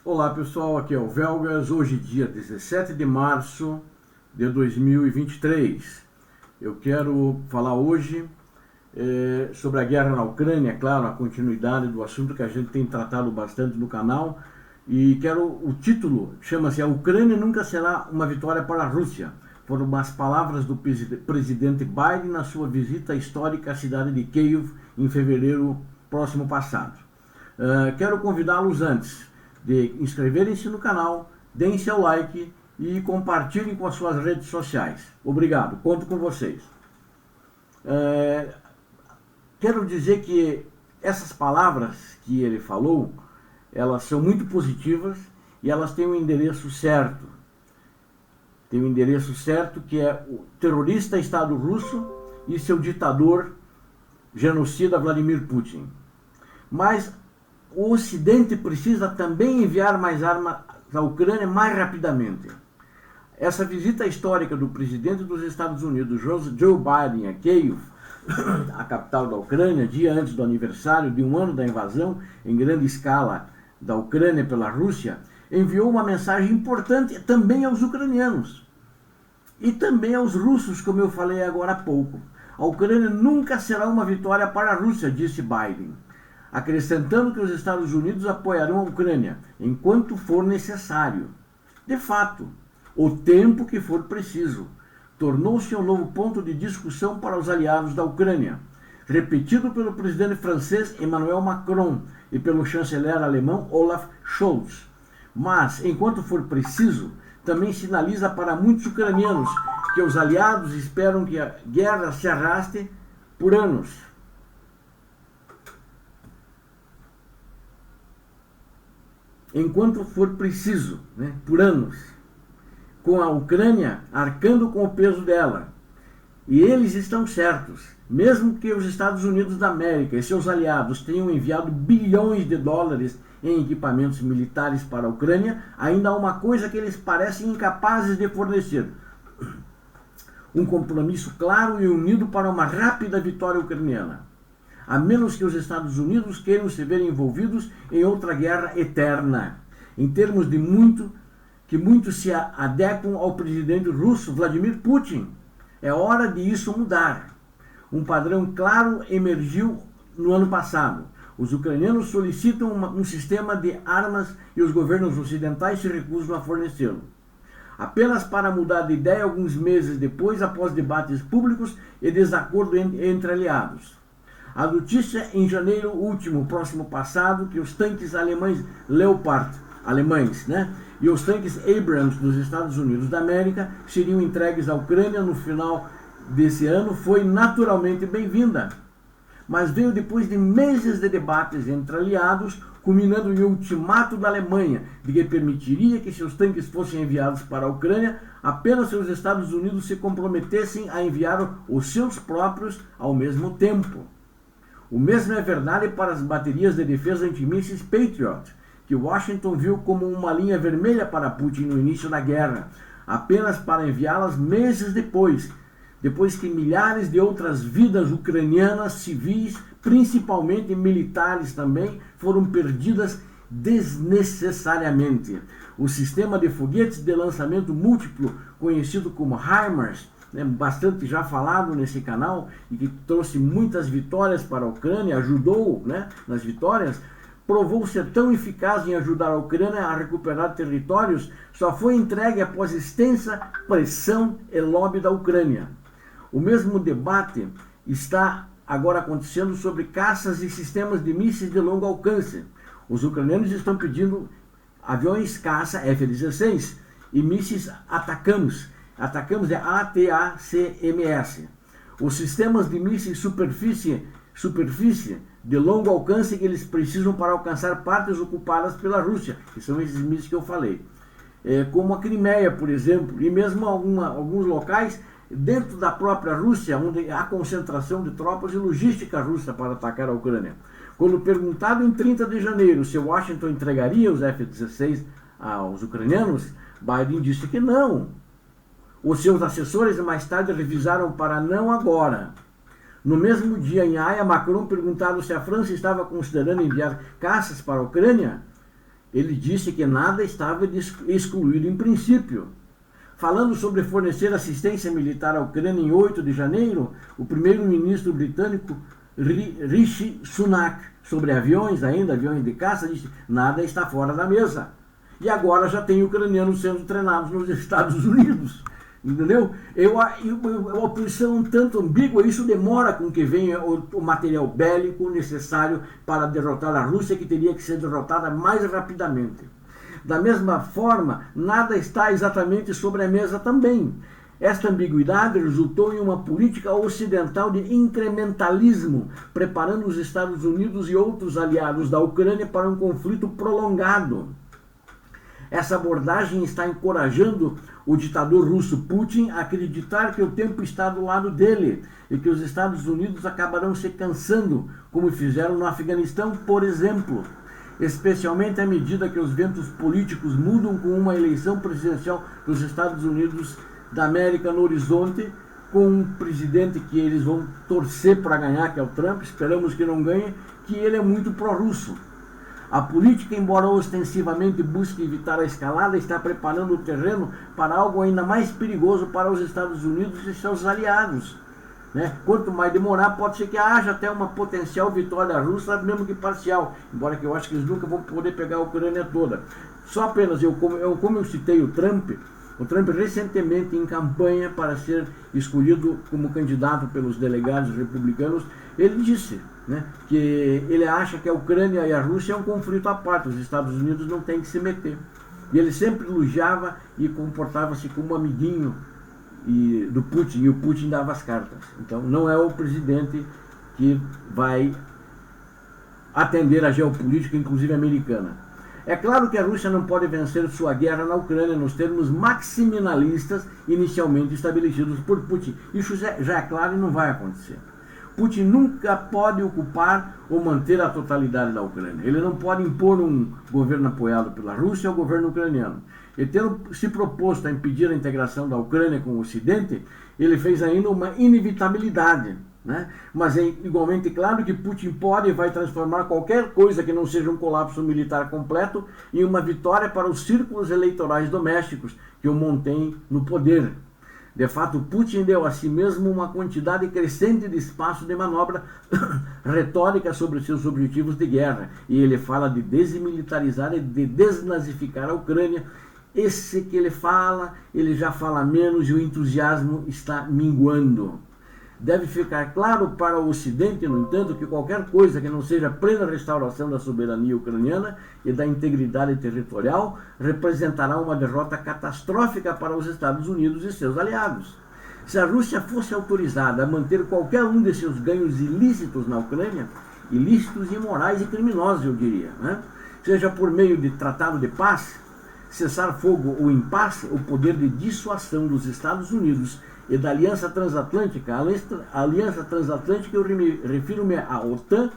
Olá pessoal, aqui é o Velgas, hoje dia 17 de março de 2023. Eu quero falar hoje sobre a guerra na Ucrânia, claro, a continuidade do assunto que a gente tem tratado bastante no canal. E o título chama-se "A Ucrânia nunca será uma vitória para a Rússia". Foram as palavras do presidente Biden na sua visita histórica à cidade de Kyiv em fevereiro próximo passado. Quero convidá-los antes de inscreverem-se no canal, deem seu like e compartilhem com as suas redes sociais. Obrigado, conto com vocês. Quero dizer que essas palavras que ele falou, elas são muito positivas e elas têm um endereço certo. Tem um endereço certo, que é o terrorista Estado russo e seu ditador genocida Vladimir Putin. Mas o Ocidente precisa também enviar mais armas à Ucrânia mais rapidamente. Essa visita histórica do presidente dos Estados Unidos, Joe Biden, a Kyiv, a capital da Ucrânia, dia antes do aniversário de um ano da invasão em grande escala da Ucrânia pela Rússia, enviou uma mensagem importante também aos ucranianos e também aos russos, como eu falei agora há pouco. A Ucrânia nunca será uma vitória para a Rússia, disse Biden, acrescentando que os Estados Unidos apoiarão a Ucrânia enquanto for necessário. De fato, o tempo que for preciso tornou-se um novo ponto de discussão para os aliados da Ucrânia, repetido pelo presidente francês Emmanuel Macron e pelo chanceler alemão Olaf Scholz. Mas, enquanto for preciso, também sinaliza para muitos ucranianos que os aliados esperam que a guerra se arraste por anos. Enquanto for preciso, por anos, com a Ucrânia arcando com o peso dela. E eles estão certos, mesmo que os Estados Unidos da América e seus aliados tenham enviado bilhões de dólares em equipamentos militares para a Ucrânia, ainda há uma coisa que eles parecem incapazes de fornecer: um compromisso claro e unido para uma rápida vitória ucraniana, a menos que os Estados Unidos queiram se ver envolvidos em outra guerra eterna, em termos de que muitos se adequam ao presidente russo Vladimir Putin. É hora de isso mudar. Um padrão claro emergiu no ano passado. Os ucranianos solicitam um sistema de armas e os governos ocidentais se recusam a fornecê-lo. Apenas para mudar de ideia alguns meses depois, após debates públicos e desacordo entre aliados. A notícia em janeiro último, próximo passado, que os tanques Leopard, alemães, e os tanques Abrams dos Estados Unidos da América seriam entregues à Ucrânia no final desse ano, foi naturalmente bem-vinda. Mas veio depois de meses de debates entre aliados, culminando em um ultimato da Alemanha de que permitiria que seus tanques fossem enviados para a Ucrânia apenas se os Estados Unidos se comprometessem a enviar os seus próprios ao mesmo tempo. O mesmo é verdade para as baterias de defesa antimísseis Patriot, que Washington viu como uma linha vermelha para Putin no início da guerra, apenas para enviá-las meses depois que milhares de outras vidas ucranianas, civis, principalmente militares também, foram perdidas desnecessariamente. O sistema de foguetes de lançamento múltiplo, conhecido como HIMARS, bastante já falado nesse canal, e que trouxe muitas vitórias para a Ucrânia, ajudou nas vitórias, provou ser tão eficaz em ajudar a Ucrânia a recuperar territórios, só foi entregue após extensa pressão e lobby da Ucrânia. O mesmo debate está agora acontecendo sobre caças e sistemas de mísseis de longo alcance. Os ucranianos estão pedindo aviões caça F-16 e mísseis ATACMS. ATACMS é ATACMS. Os sistemas de mísseis superfície de longo alcance que eles precisam para alcançar partes ocupadas pela Rússia, que são esses mísseis que eu falei. Como a Crimeia, por exemplo, e mesmo alguns locais dentro da própria Rússia, onde há concentração de tropas e logística russa para atacar a Ucrânia. Quando perguntado em 30 de janeiro se Washington entregaria os F-16 aos ucranianos, Biden disse que não. Os seus assessores mais tarde revisaram para não agora. No mesmo dia, em Haia, Macron, perguntado se a França estava considerando enviar caças para a Ucrânia, Ele disse que nada estava excluído em princípio. Falando sobre fornecer assistência militar à Ucrânia em 8 de janeiro, o primeiro-ministro britânico Rishi Sunak, sobre aviões de caça, disse: nada está fora da mesa. E agora já tem ucranianos sendo treinados nos Estados Unidos. Entendeu? A posição um tanto ambígua, isso demora com que venha o material bélico necessário para derrotar a Rússia, que teria que ser derrotada mais rapidamente. Da mesma forma, nada está exatamente sobre a mesa também. Esta ambiguidade resultou em uma política ocidental de incrementalismo, preparando os Estados Unidos e outros aliados da Ucrânia para um conflito prolongado. Essa abordagem está encorajando o ditador russo Putin a acreditar que o tempo está do lado dele e que os Estados Unidos acabarão se cansando, como fizeram no Afeganistão, por exemplo. Especialmente à medida que os ventos políticos mudam com uma eleição presidencial dos Estados Unidos da América no horizonte, com um presidente que eles vão torcer para ganhar, que é o Trump, esperamos que não ganhe, que ele é muito pró-russo. A política, embora ostensivamente busque evitar a escalada, está preparando o terreno para algo ainda mais perigoso para os Estados Unidos e seus aliados. Quanto mais demorar, pode ser que haja até uma potencial vitória russa, mesmo que parcial, embora que eu acho que eles nunca vão poder pegar a Ucrânia toda. Só apenas, como eu citei o Trump recentemente em campanha para ser escolhido como candidato pelos delegados republicanos, ele disse que ele acha que a Ucrânia e a Rússia é um conflito à parte, os Estados Unidos não têm que se meter. E ele sempre elogiava e comportava-se como amiguinho do Putin, e o Putin dava as cartas. Então não é o presidente que vai atender a geopolítica, inclusive americana. É claro que a Rússia não pode vencer sua guerra na Ucrânia nos termos maximinalistas inicialmente estabelecidos por Putin. Isso já é claro e não vai acontecer. Putin nunca pode ocupar ou manter a totalidade da Ucrânia. Ele não pode impor um governo apoiado pela Rússia ao governo ucraniano. E tendo se proposto a impedir a integração da Ucrânia com o Ocidente, ele fez ainda uma inevitabilidade. Mas é igualmente claro que Putin pode e vai transformar qualquer coisa que não seja um colapso militar completo em uma vitória para os círculos eleitorais domésticos que o mantêm no poder. De fato, Putin deu a si mesmo uma quantidade crescente de espaço de manobra retórica sobre seus objetivos de guerra, e ele fala de desmilitarizar e de desnazificar a Ucrânia. Esse que ele já fala menos e o entusiasmo está minguando. Deve ficar claro para o Ocidente, no entanto, que qualquer coisa que não seja plena restauração da soberania ucraniana e da integridade territorial representará uma derrota catastrófica para os Estados Unidos e seus aliados. Se a Rússia fosse autorizada a manter qualquer um de seus ganhos ilícitos na Ucrânia, ilícitos imorais e criminosos, eu diria, seja por meio de tratado de paz, cessar-fogo ou impasse, o poder de dissuasão dos Estados Unidos e da Aliança Transatlântica, a Aliança Transatlântica eu refiro-me à OTAN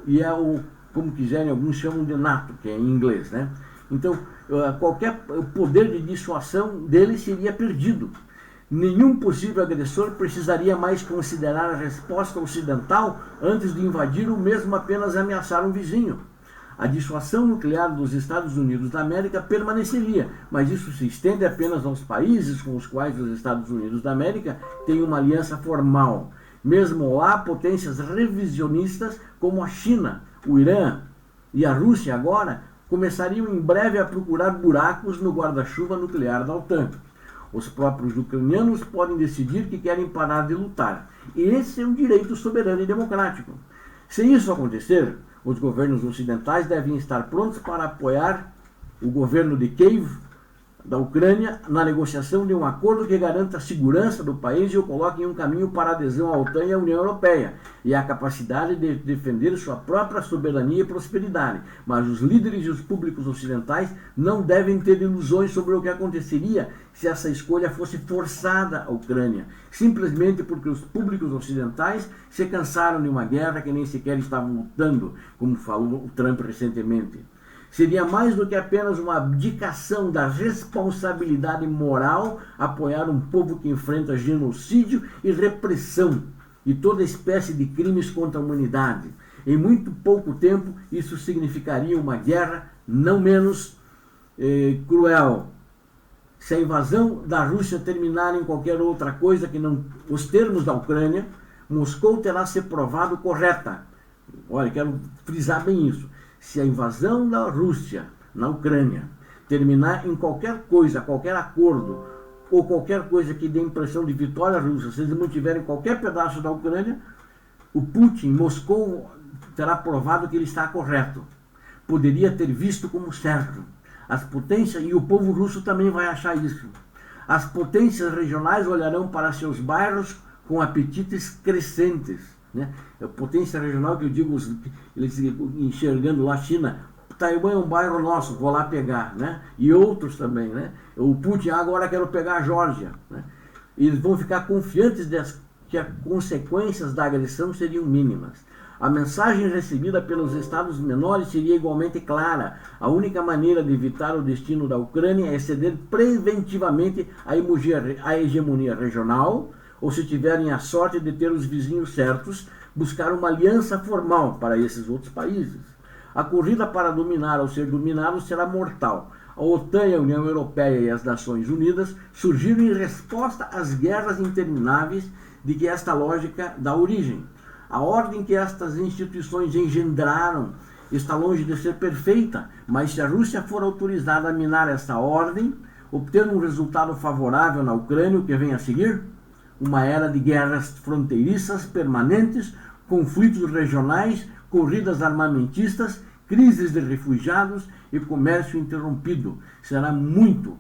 e ao, como quiserem, alguns chamam de NATO, que é em inglês, Então, qualquer poder de dissuasão dele seria perdido. Nenhum possível agressor precisaria mais considerar a resposta ocidental antes de invadir ou mesmo apenas ameaçar um vizinho. A dissuasão nuclear dos Estados Unidos da América permaneceria, mas isso se estende apenas aos países com os quais os Estados Unidos da América têm uma aliança formal. Mesmo lá, potências revisionistas como a China, o Irã e a Rússia agora começariam em breve a procurar buracos no guarda-chuva nuclear da OTAN. Os próprios ucranianos podem decidir que querem parar de lutar. E esse é um direito soberano e democrático. Se isso acontecer, os governos ocidentais devem estar prontos para apoiar o governo de Kiev, da Ucrânia, na negociação de um acordo que garanta a segurança do país e o coloque em um caminho para a adesão à OTAN e à União Europeia, e a capacidade de defender sua própria soberania e prosperidade. Mas os líderes e os públicos ocidentais não devem ter ilusões sobre o que aconteceria se essa escolha fosse forçada à Ucrânia, simplesmente porque os públicos ocidentais se cansaram de uma guerra que nem sequer estavam lutando, como falou o Trump recentemente. Seria mais do que apenas uma abdicação da responsabilidade moral apoiar um povo que enfrenta genocídio e repressão e toda espécie de crimes contra a humanidade. Em muito pouco tempo, isso significaria uma guerra não menos cruel. Se a invasão da Rússia terminar em qualquer outra coisa que não os termos da Ucrânia, Moscou terá se provado correta. Olha, quero frisar bem isso. Se a invasão da Rússia na Ucrânia terminar em qualquer coisa, qualquer acordo, ou qualquer coisa que dê impressão de vitória russa, se eles mantiverem qualquer pedaço da Ucrânia, o Putin, Moscou, terá provado que ele está correto. Poderia ter visto como certo. As potências, e o povo russo também vai achar isso. As potências regionais olharão para seus bairros com apetites crescentes. Né? A potência regional que eu digo, eles enxergando lá, China, Taiwan é um bairro nosso, vou lá pegar, né? E outros também, né? O Putin, agora quero pegar a Geórgia, né? E eles vão ficar confiantes que as consequências da agressão seriam mínimas. A mensagem recebida pelos estados menores seria igualmente clara. A única maneira de evitar o destino da Ucrânia é ceder preventivamente à hegemonia regional, ou se tiverem a sorte de ter os vizinhos certos, buscar uma aliança formal para esses outros países. A corrida para dominar ou ser dominado será mortal. A OTAN, a União Europeia e as Nações Unidas surgiram em resposta às guerras intermináveis de que esta lógica dá origem. A ordem que estas instituições engendraram está longe de ser perfeita, mas se a Rússia for autorizada a minar esta ordem, obtendo um resultado favorável na Ucrânia, o que vem a seguir? Uma era de guerras fronteiriças permanentes, conflitos regionais, corridas armamentistas, crises de refugiados e comércio interrompido. Será muito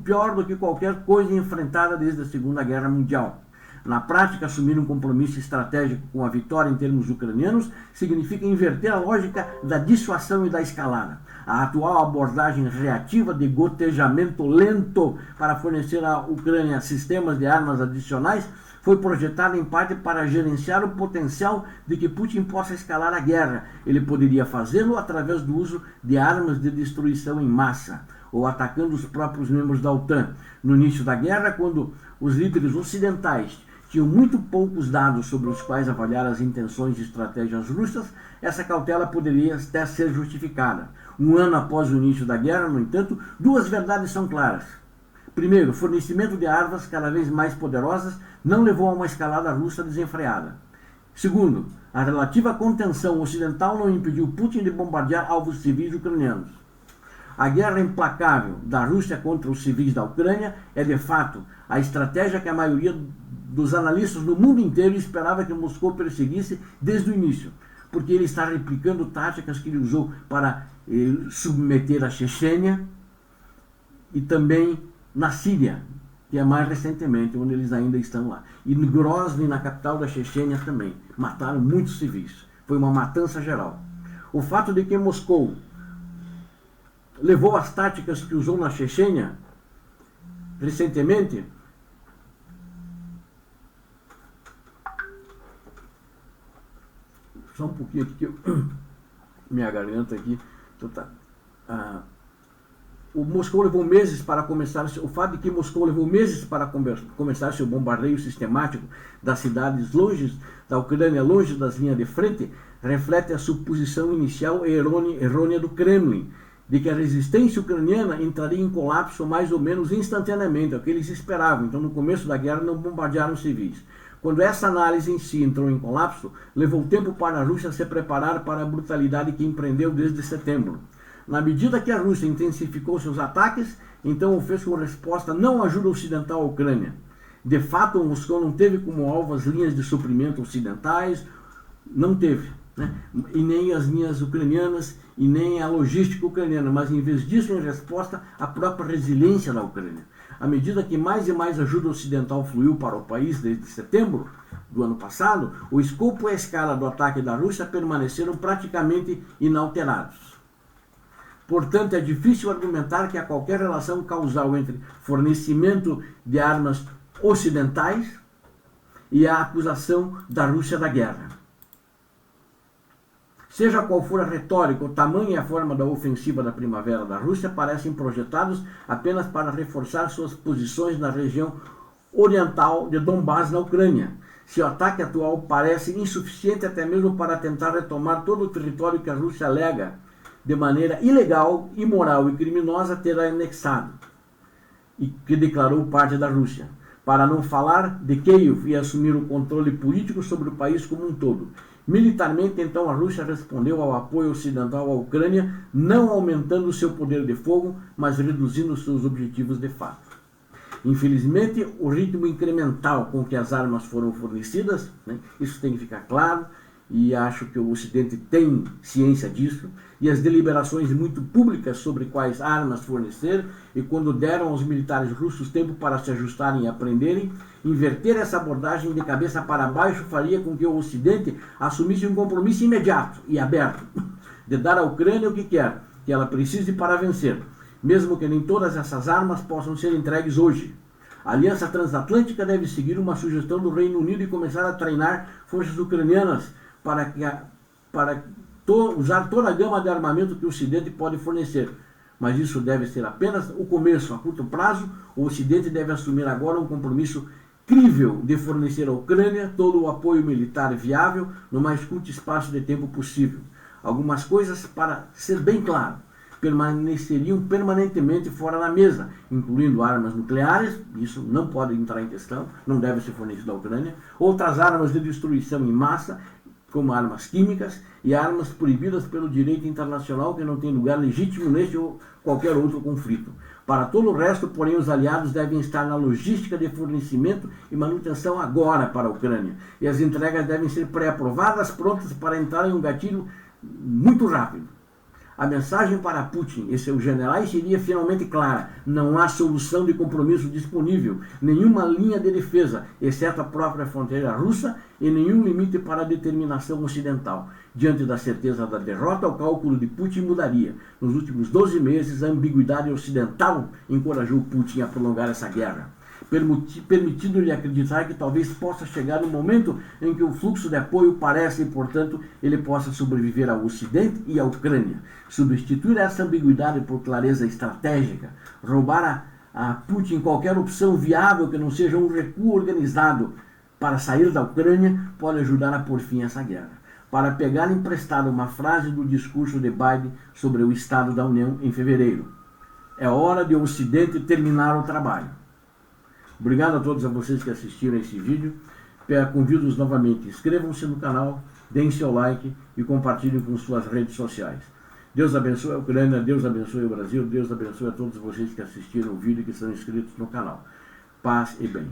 pior do que qualquer coisa enfrentada desde a Segunda Guerra Mundial. Na prática, assumir um compromisso estratégico com a vitória em termos ucranianos significa inverter a lógica da dissuasão e da escalada. A atual abordagem reativa de gotejamento lento para fornecer à Ucrânia sistemas de armas adicionais foi projetada em parte para gerenciar o potencial de que Putin possa escalar a guerra. Ele poderia fazê-lo através do uso de armas de destruição em massa, ou atacando os próprios membros da OTAN. No início da guerra, quando os líderes ocidentais tinham muito poucos dados sobre os quais avaliar as intenções e estratégias russas, essa cautela poderia até ser justificada. Um ano após o início da guerra, no entanto, duas verdades são claras. Primeiro, o fornecimento de armas cada vez mais poderosas não levou a uma escalada russa desenfreada. Segundo, a relativa contenção ocidental não impediu Putin de bombardear alvos civis ucranianos. A guerra implacável da Rússia contra os civis da Ucrânia é, de fato, a estratégia que a maioria dos analistas no mundo inteiro esperava que Moscou perseguisse desde o início, porque ele está replicando táticas que ele usou para submeter a Chechênia e também na Síria, que é mais recentemente, onde eles ainda estão lá. E no Grozny, na capital da Chechênia também, mataram muitos civis. Foi uma matança geral. O fato de que Moscou levou as táticas que usou na Chechênia recentemente só um pouquinho aqui que minha garganta aqui o Moscou levou meses para começar, o fato de que Moscou levou meses para começar seu bombardeio sistemático das cidades longe da Ucrânia, longe das linhas de frente, reflete a suposição inicial errônea do Kremlin, de que a resistência ucraniana entraria em colapso mais ou menos instantaneamente, é o que eles esperavam. Então, no começo da guerra, não bombardearam civis. Quando essa análise em si entrou em colapso, levou tempo para a Rússia se preparar para a brutalidade que empreendeu desde setembro. Na medida que a Rússia intensificou seus ataques, então o fez com resposta não ajuda ocidental à Ucrânia. De fato, Moscou não teve como alvo as linhas de suprimento ocidentais, não teve, né? E nem as linhas ucranianas e nem a logística ucraniana, mas em vez disso, em resposta à própria resiliência da Ucrânia. À medida que mais e mais ajuda ocidental fluiu para o país desde setembro do ano passado, o escopo e a escala do ataque da Rússia permaneceram praticamente inalterados. Portanto, é difícil argumentar que há qualquer relação causal entre fornecimento de armas ocidentais e a acusação da Rússia da guerra. Seja qual for a retórica, o tamanho e a forma da ofensiva da primavera da Rússia parecem projetados apenas para reforçar suas posições na região oriental de Donbás, na Ucrânia. seu ataque atual parece insuficiente até mesmo para tentar retomar todo o território que a Rússia alega, de maneira ilegal, imoral e criminosa, ter anexado, e que declarou parte da Rússia, para não falar de Kiev e assumir o controle político sobre o país como um todo. Militarmente, então, a Rússia respondeu ao apoio ocidental à Ucrânia, não aumentando seu poder de fogo, mas reduzindo seus objetivos de fato. Infelizmente, o ritmo incremental com que as armas foram fornecidas, né, isso tem que ficar claro, e acho que o Ocidente tem ciência disso, e as deliberações muito públicas sobre quais armas fornecer, e quando deram aos militares russos tempo para se ajustarem e aprenderem, inverter essa abordagem de cabeça para baixo faria com que o Ocidente assumisse um compromisso imediato e aberto de dar à Ucrânia o que quer, que ela precise para vencer, mesmo que nem todas essas armas possam ser entregues hoje. A Aliança Transatlântica deve seguir uma sugestão do Reino Unido e começar a treinar forças ucranianas para usar toda a gama de armamento que o Ocidente pode fornecer. Mas isso deve ser apenas o começo. A curto prazo, o Ocidente deve assumir agora um compromisso crível de fornecer à Ucrânia todo o apoio militar viável no mais curto espaço de tempo possível. Algumas coisas, para ser bem claro, permaneceriam permanentemente fora da mesa, incluindo armas nucleares, isso não pode entrar em questão, não deve ser fornecido à Ucrânia, outras armas de destruição em massa, como armas químicas, e armas proibidas pelo direito internacional que não tem lugar legítimo neste ou qualquer outro conflito. Para todo o resto, porém, os aliados devem estar na logística de fornecimento e manutenção agora para a Ucrânia, e as entregas devem ser pré-aprovadas, prontas para entrar em um gatilho muito rápido. A mensagem para Putin e seus generais seria finalmente clara: não há solução de compromisso disponível, nenhuma linha de defesa, exceto a própria fronteira russa, e nenhum limite para a determinação ocidental. Diante da certeza da derrota, o cálculo de Putin mudaria. Nos últimos 12 meses, a ambiguidade ocidental encorajou Putin a prolongar essa guerra, permitindo-lhe acreditar que talvez possa chegar um momento em que o fluxo de apoio parece e, portanto, ele possa sobreviver ao Ocidente e à Ucrânia. Substituir essa ambiguidade por clareza estratégica, roubar a Putin qualquer opção viável que não seja um recuo organizado para sair da Ucrânia, pode ajudar a pôr fim a essa guerra. Para pegar emprestado uma frase do discurso de Biden sobre o Estado da União em fevereiro: é hora de o Ocidente terminar o trabalho. Obrigado a todos vocês que assistiram a esse vídeo. Convido-os novamente, inscrevam-se no canal, deem seu like e compartilhem com suas redes sociais. Deus abençoe a Ucrânia, Deus abençoe o Brasil, Deus abençoe a todos vocês que assistiram o vídeo e que estão inscritos no canal. Paz e bem.